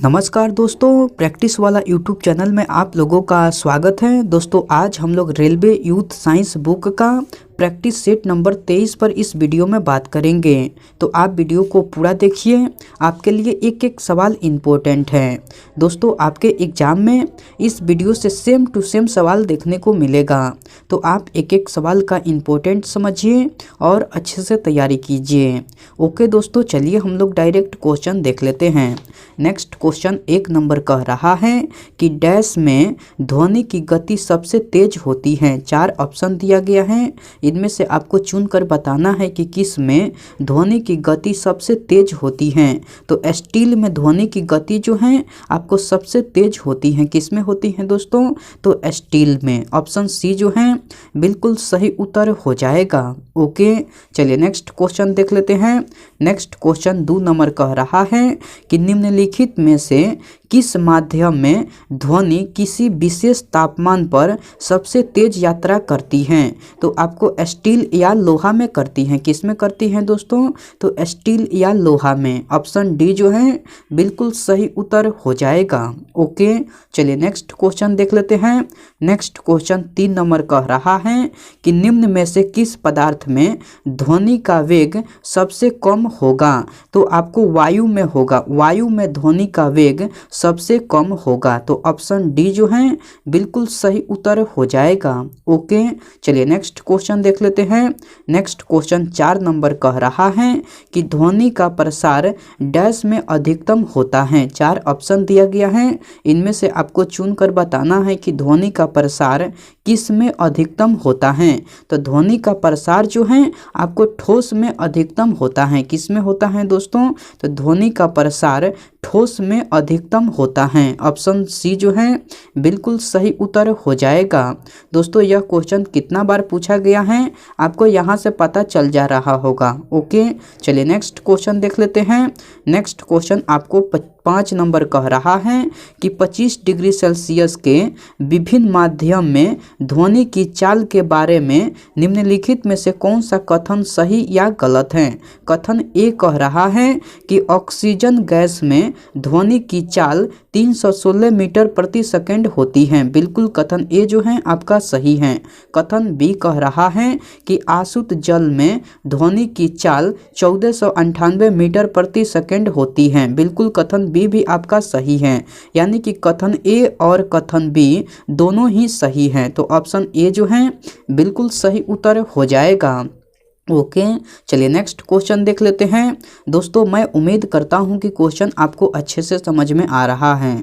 नमस्कार दोस्तों, प्रैक्टिस वाला यूट्यूब चैनल में आप लोगों का स्वागत है। दोस्तों आज हम लोग रेलवे यूथ साइंस बुक का प्रैक्टिस सेट नंबर 23 पर इस वीडियो में बात करेंगे। तो आप वीडियो को पूरा देखिए, आपके लिए एक एक सवाल इम्पोर्टेंट है। दोस्तों आपके एग्जाम में इस वीडियो से सेम टू सेम सवाल देखने को मिलेगा, तो आप एक एक सवाल का इम्पोर्टेंट समझिए और अच्छे से तैयारी कीजिए। ओके दोस्तों, चलिए हम लोग डायरेक्ट क्वेश्चन देख लेते हैं। नेक्स्ट क्वेश्चन 1 नंबर कह रहा है कि डैश में ध्वनि की गति सबसे तेज होती है। 4 ऑप्शन दिया गया है, इनमें से आपको चुनकर बताना है कि किस में ध्वनि की गति सबसे तेज होती है। तो स्टील में ध्वनि की गति जो है आपको सबसे तेज होती है। किस में होती है दोस्तों? तो स्टील में। ऑप्शन सी जो है बिल्कुल सही उत्तर हो जाएगा। ओके, चलिए नेक्स्ट क्वेश्चन देख लेते हैं। नेक्स्ट क्वेश्चन 2 नंबर कह रहा है कि निम्नलिखित में से किस माध्यम में ध्वनि किसी विशेष तापमान पर सबसे तेज यात्रा करती है। तो आपको स्टील या लोहा में करती हैं। किस में करती हैं दोस्तों? तो स्टील या लोहा में। ऑप्शन डी जो है बिल्कुल सही उत्तर हो जाएगा। ओके, चलिए नेक्स्ट क्वेश्चन देख लेते हैं। नेक्स्ट क्वेश्चन 3 नंबर कह रहा है कि निम्न में से किस पदार्थ में ध्वनि का वेग सबसे कम होगा। तो आपको वायु में होगा, वायु में ध्वनि का वेग सबसे कम होगा। तो ऑप्शन डी जो है बिल्कुल सही उत्तर हो जाएगा। ओके, चलिए नेक्स्ट क्वेश्चन देख लेते हैं। नेक्स्ट क्वेश्चन 4 नंबर कह रहा है कि ध्वनि का प्रसार डैश में अधिकतम होता है। 4 ऑप्शन दिया गया है, इनमें से आपको चुनकर बताना है कि ध्वनि का प्रसार किस में अधिकतम होता है। तो ध्वनि का प्रसार जो है आपको ठोस में अधिकतम होता है। किस में होता है दोस्तों? तो ध्वनि का प्रसार ठोस में अधिकतम होता है। ऑप्शन सी जो है बिल्कुल सही उत्तर हो जाएगा। दोस्तों यह क्वेश्चन कितना बार पूछा गया है आपको यहाँ से पता चल जा रहा होगा। ओके, चलिए नेक्स्ट क्वेश्चन देख लेते हैं। नेक्स्ट क्वेश्चन आपको 5 नंबर कह रहा है कि 25 डिग्री सेल्सियस के विभिन्न माध्यम में ध्वनि की चाल के बारे में निम्नलिखित में से कौन सा कथन सही या गलत है। कथन ए कह रहा है कि ऑक्सीजन गैस में ध्वनि की चाल 316 मीटर प्रति सेकंड होती है। बिल्कुल कथन ए जो है आपका सही है। कथन बी कह रहा है कि आसुत जल में ध्वनि की चाल 1498 मीटर प्रति सेकंड होती है। बिल्कुल कथन बी भी आपका सही है, यानी कि कथन ए और कथन बी दोनों ही सही हैं। तो ऑप्शन ए जो है बिल्कुल सही उत्तर हो जाएगा। ओके, चलिए नेक्स्ट क्वेश्चन देख लेते हैं। दोस्तों मैं उम्मीद करता हूं कि क्वेश्चन आपको अच्छे से समझ में आ रहा है।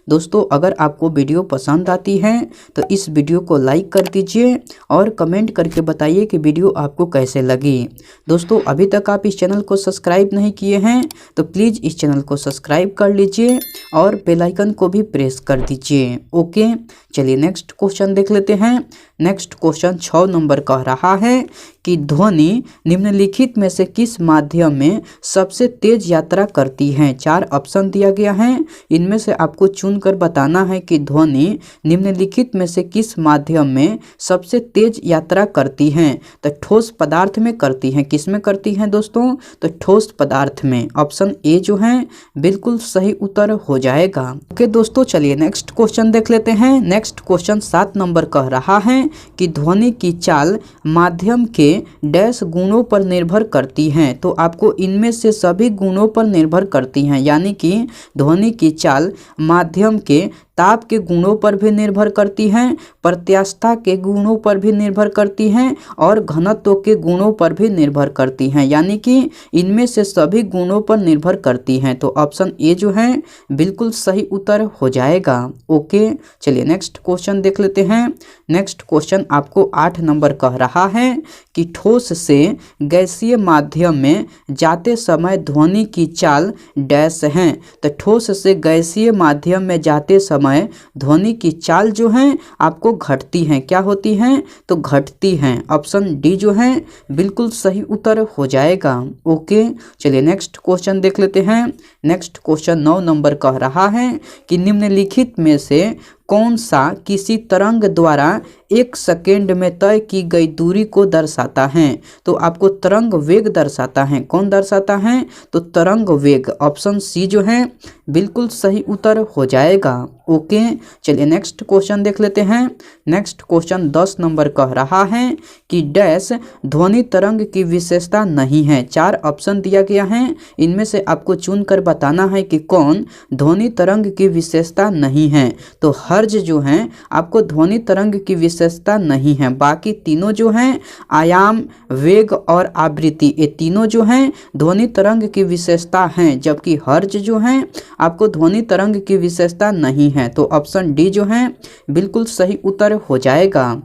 दोस्तों अगर आपको वीडियो पसंद आती है तो इस वीडियो को लाइक कर दीजिए और कमेंट करके बताइए कि वीडियो आपको कैसे लगी। दोस्तों अभी तक आप इस चैनल को सब्सक्राइब नहीं किए हैं तो प्लीज़ इस चैनल को सब्सक्राइब कर लीजिए और बेल आइकन को भी प्रेस कर दीजिए। ओके, चलिए नेक्स्ट क्वेश्चन देख लेते हैं। नेक्स्ट क्वेश्चन 6 नंबर कह रहा है कि ध्वनि निम्नलिखित में से किस माध्यम में सबसे तेज यात्रा करती है। 4 ऑप्शन दिया गया है, इनमें से आपको चुनकर बताना है कि ध्वनि निम्नलिखित में से किस माध्यम में सबसे तेज यात्रा करती है। तो ठोस पदार्थ में करती है। किस में करती है दोस्तों? तो ठोस पदार्थ में। ऑप्शन ए जो है बिल्कुल सही उत्तर हो जाएगा। ओके दोस्तों, चलिए नेक्स्ट क्वेश्चन देख लेते हैं। नेक्स्ट क्वेश्चन 7 नंबर कह रहा है कि ध्वनि की चाल माध्यम के डैश गुणों पर निर्भर करती हैं। तो आपको इनमें से सभी गुणों पर निर्भर करती हैं, यानी कि ध्वनि की चाल माध्यम के ताप के गुणों पर भी निर्भर करती हैं, प्रत्यास्थता के गुणों पर भी निर्भर करती हैं और घनत्व के गुणों पर भी निर्भर करती हैं, यानी कि इनमें से सभी गुणों पर निर्भर करती हैं। तो ऑप्शन ए जो है बिल्कुल सही उत्तर हो जाएगा। ओके, चलिए नेक्स्ट क्वेश्चन देख लेते हैं। नेक्स्ट क्वेश्चन आपको 8 नंबर कह रहा है कि ठोस से गैसीय माध्यम में जाते समय ध्वनि की चाल डैश है। तो ठोस से गैसीय माध्यम में जाते समय ध्वनि की चाल जो है आपको घटती है। क्या होती है? तो घटती है। ऑप्शन डी जो है बिल्कुल सही उत्तर हो जाएगा। ओके, चलिए नेक्स्ट क्वेश्चन देख लेते हैं। नेक्स्ट क्वेश्चन 9 नंबर कह रहा है कि निम्नलिखित में से कौन सा किसी तरंग द्वारा 1 सेकेंड में तय की गई दूरी को दर्शाता है? तो आपको तरंग वेग दर्शाता है। कौन दर्शाता है? तो तरंग वेग। ऑप्शन सी जो है बिल्कुल सही उत्तर हो जाएगा। ओके, चलिए नेक्स्ट क्वेश्चन देख लेते हैं। नेक्स्ट क्वेश्चन 10 नंबर कह रहा है कि डैश ध्वनि तरंग की विशेषता नहीं है। 4 ऑप्शन दिया गया है, इनमें से आपको चुनकर बताना है कि कौन ध्वनि तरंग की विशेषता नहीं है। तो हर्ज जो है आपको ध्वनि तरंग की विशेषता नहीं है। बाकी तीनों जो हैं आयाम, वेग और आवृत्ति, ये तीनों जो हैं ध्वनि तरंग की विशेषता हैं, जबकि हर्ज जो हैं आपको ध्वनि तरंग की विशेषता नहीं है। तो ऑप्शन डी जो है बिल्कुल सही उत्तर हो जाएगा।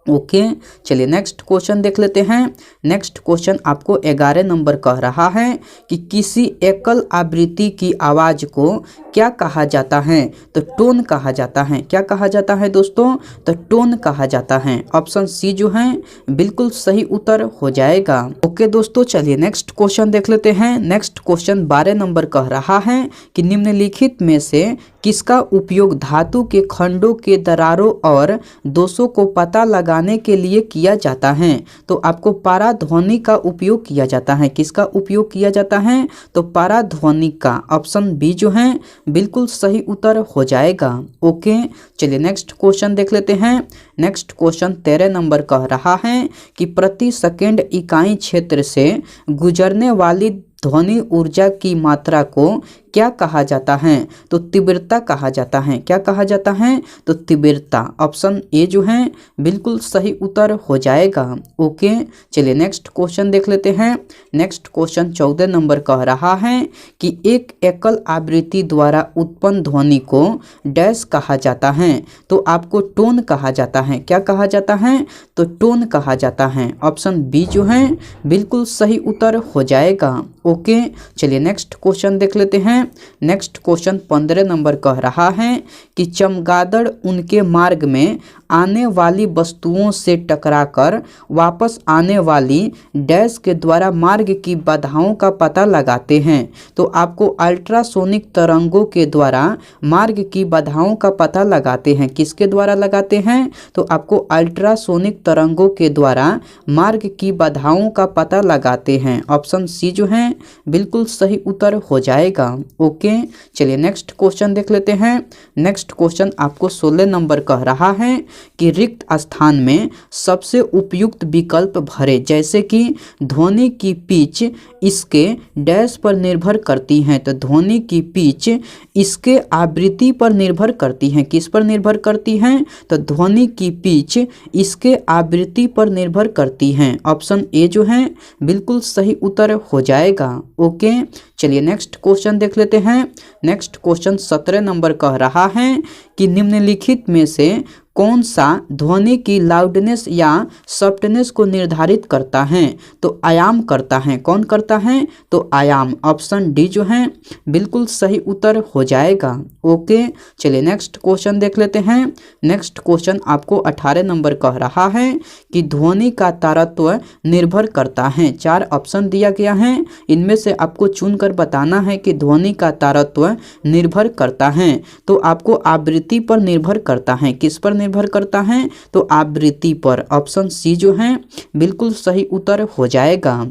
ओके, चलिए नेक्स्ट क्वेश्चन देख लेते हैं। नेक्स्ट क्वेश्चन आपको 11 नंबर कह रहा है कि किसी एकल आवृत्ति की आवाज़ को क्या कहा जाता है? तो टोन कहा जाता है। क्या कहा जाता है दोस्तों? तो टोन कहा जाता है। ऑप्शन सी जो है बिल्कुल सही उत्तर हो जाएगा। ओके दोस्तों, चलिए नेक्स्ट क्वेश्चन देख लेते हैं। नेक्स्ट क्वेश्चन 12 नंबर कह रहा है कि निम्नलिखित में से किसका उपयोग धातु के खंडों के दरारों और दोषों को पता लगाने के लिए किया जाता है? तो आपको पाराध्वनि का उपयोग किया जाता है। किसका उपयोग किया जाता है? तो पाराध्वनि का। ऑप्शन बी जो है बिल्कुल सही उत्तर हो जाएगा। ओके, चलिए नेक्स्ट क्वेश्चन देख लेते हैं। नेक्स्ट क्वेश्चन 13 नंबर कह रहा है कि प्रति सेकंड इकाई क्षेत्र से गुजरने वाली ध्वनि ऊर्जा की मात्रा को क्या कहा जाता है? तो तीव्रता कहा जाता है। क्या कहा जाता है? तो तीव्रता। ऑप्शन ए जो है बिल्कुल सही उत्तर हो जाएगा। ओके, चलिए नेक्स्ट क्वेश्चन देख लेते हैं। नेक्स्ट क्वेश्चन 14 नंबर कह रहा है कि एक एकल आवृत्ति द्वारा उत्पन्न ध्वनि को डैश कहा जाता है? तो आपको टोन कहा जाता है। क्या कहा जाता है? तो टोन कहा जाता है। ऑप्शन बी जो है बिल्कुल सही उत्तर हो जाएगा। ओके, चलिए नेक्स्ट क्वेश्चन देख लेते हैं। नेक्स्ट क्वेश्चन 15 नंबर कह रहा है कि चमगादड़ उनके मार्ग में आने वाली वस्तुओं से टकराकर वापस आने वाली डैश के द्वारा मार्ग की बाधाओं का पता लगाते हैं। तो आपको अल्ट्रासोनिक तरंगों के द्वारा मार्ग की बाधाओं का पता लगाते हैं। किसके द्वारा लगाते हैं? तो आपको अल्ट्रासोनिक तरंगों के द्वारा मार्ग की बाधाओं का पता लगाते हैं। ऑप्शन सी जो है बिल्कुल सही उत्तर हो जाएगा। ओके, चलिए नेक्स्ट क्वेश्चन देख लेते हैं। नेक्स्ट क्वेश्चन आपको 16 नंबर कह रहा है कि रिक्त स्थान में सबसे उपयुक्त विकल्प भरे, जैसे कि ध्वनि की पिच इसके डैश पर निर्भर करती है। तो ध्वनि की पिच इसके आवृत्ति पर निर्भर करती है। किस पर निर्भर करती है? तो ध्वनि की पिच इसके आवृत्ति पर निर्भर करती है। ऑप्शन ए जो है बिल्कुल सही उत्तर हो जाएगा। ओके, चलिए नेक्स्ट क्वेश्चन देख लेते हैं। नेक्स्ट क्वेश्चन 17 नंबर कह रहा है कि निम्नलिखित में से कौन सा ध्वनि की लाउडनेस या सॉफ्टनेस को निर्धारित करता है? तो आयाम करता है। कौन करता है? तो आयाम। ऑप्शन डी जो है बिल्कुल सही उत्तर हो जाएगा। ओके, चलिए नेक्स्ट क्वेश्चन देख लेते हैं। नेक्स्ट क्वेश्चन आपको 18 नंबर कह रहा है कि ध्वनि का तारत्व निर्भर करता है। 4 ऑप्शन दिया गया है, इनमें से आपको चुनकर बताना है कि ध्वनि का तारत्व निर्भर करता है। तो आपको आवृत्ति पर निर्भर करता है। किस पर निर्भर करता है? तो आवृत्ति पर। ऑप्शन सी जो है बिल्कुल सही उत्तर हो जाएगा।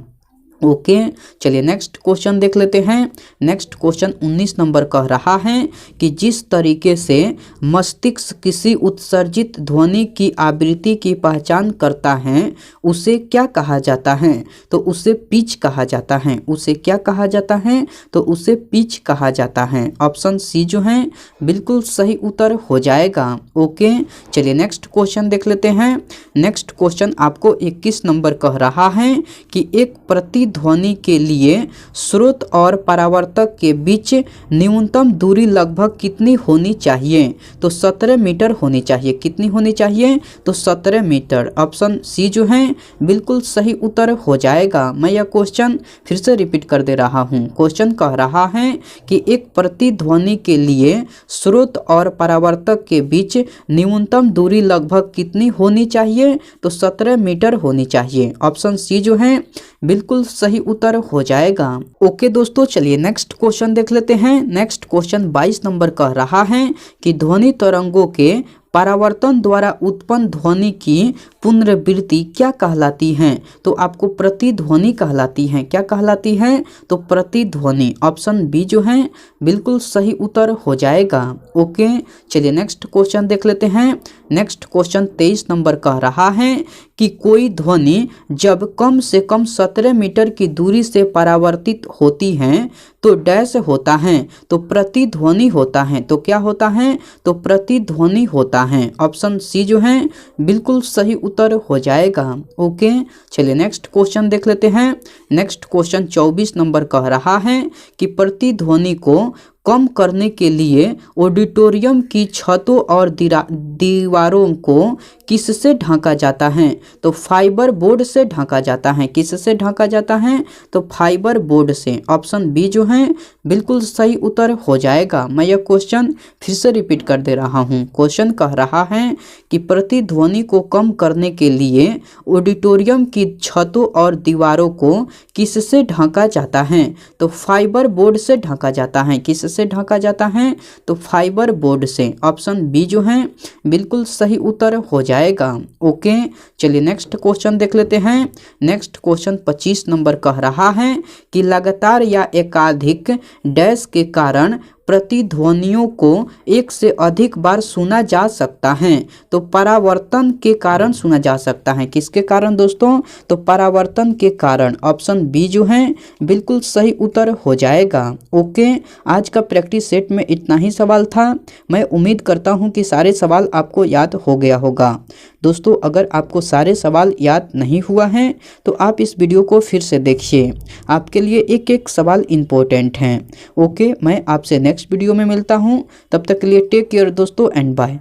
ओके, चलिए नेक्स्ट क्वेश्चन देख लेते हैं। नेक्स्ट क्वेश्चन 19 नंबर कह रहा है कि जिस तरीके से मस्तिष्क किसी उत्सर्जित ध्वनि की आवृत्ति की पहचान करता है उसे क्या कहा जाता है? तो उसे पिच कहा जाता है। उसे क्या कहा जाता है? तो उसे पिच कहा जाता है। ऑप्शन सी जो है बिल्कुल सही उत्तर हो जाएगा। ओके, चलिए नेक्स्ट क्वेश्चन देख लेते हैं। नेक्स्ट क्वेश्चन आपको 21 नंबर कह रहा है कि एक ध्वनि के लिए स्रोत और परावर्तक के बीच न्यूनतम दूरी लगभग कितनी होनी चाहिए? तो 17 मीटर होनी चाहिए। कितनी होनी चाहिए? तो 17 मीटर। ऑप्शन सी जो है बिल्कुल सही उत्तर हो जाएगा। मैं यह क्वेश्चन फिर से रिपीट कर दे रहा हूँ। क्वेश्चन कह रहा है कि एक प्रतिध्वनि के लिए स्रोत और परावर्तक के बीच न्यूनतम दूरी लगभग कितनी होनी चाहिए? तो 17 मीटर होनी चाहिए। ऑप्शन सी जो है बिल्कुल सही उत्तर हो जाएगा। ओके दोस्तों, चलिए नेक्स्ट क्वेश्चन देख लेते हैं। नेक्स्ट क्वेश्चन 22 नंबर कह रहा है कि ध्वनि तरंगों के परावर्तन द्वारा उत्पन्न ध्वनि की पुनरावृत्ति क्या कहलाती है? तो आपको प्रतिध्वनि कहलाती है। क्या कहलाती है? तो प्रतिध्वनि। ऑप्शन बी जो है बिल्कुल सही उत्तर हो जाएगा। ओके, चलिए नेक्स्ट क्वेश्चन देख लेते हैं। नेक्स्ट क्वेश्चन 23 नंबर कह रहा है कि कोई ध्वनि जब कम से कम 17 मीटर की दूरी से परावर्तित होती है तो डैश होता है? तो प्रतिध्वनि होता है। तो क्या होता है? तो प्रतिध्वनि होता है। ऑप्शन सी जो है बिल्कुल सही उत्तर हो जाएगा। ओके, चलिए नेक्स्ट क्वेश्चन देख लेते हैं। नेक्स्ट क्वेश्चन 24 नंबर कह रहा है कि प्रतिध्वनि को कम करने के लिए ऑडिटोरियम की छतों और दीवारों को किससे ढका जाता है? तो फाइबर बोर्ड से ढका जाता है। किससे ढका जाता है? तो फाइबर बोर्ड से। ऑप्शन बी जो है बिल्कुल सही उत्तर हो जाएगा। मैं यह क्वेश्चन फिर से रिपीट कर दे रहा हूँ। क्वेश्चन कह रहा है कि प्रतिध्वनि को कम करने के लिए ऑडिटोरियम की छतों और दीवारों को किससे ढका जाता है? तो फाइबर बोर्ड से ढका जाता है। किससे ढका जाता है? तो फाइबर बोर्ड से। ऑप्शन बी जो है बिल्कुल सही उत्तर हो जाएगा। ओके, चलिए नेक्स्ट क्वेश्चन देख लेते हैं। नेक्स्ट क्वेश्चन 25 नंबर कह रहा है कि लगातार या एकाधिक डैश के कारण प्रतिध्वनियों को एक से अधिक बार सुना जा सकता है। तो परावर्तन के कारण सुना जा सकता है। किसके कारण दोस्तों? तो परावर्तन के कारण। ऑप्शन बी जो है बिल्कुल सही उत्तर हो जाएगा। ओके, आज का प्रैक्टिस सेट में इतना ही सवाल था। मैं उम्मीद करता हूं कि सारे सवाल आपको याद हो गया होगा। दोस्तों, अगर आपको सारे सवाल याद नहीं हुआ है तो आप इस वीडियो को फिर से देखिए। आपके लिए एक एक सवाल इम्पोर्टेंट हैं। ओके, मैं आपसे नेक्स्ट वीडियो में मिलता हूं। तब तक के लिए टेक केयर दोस्तों एंड बाय।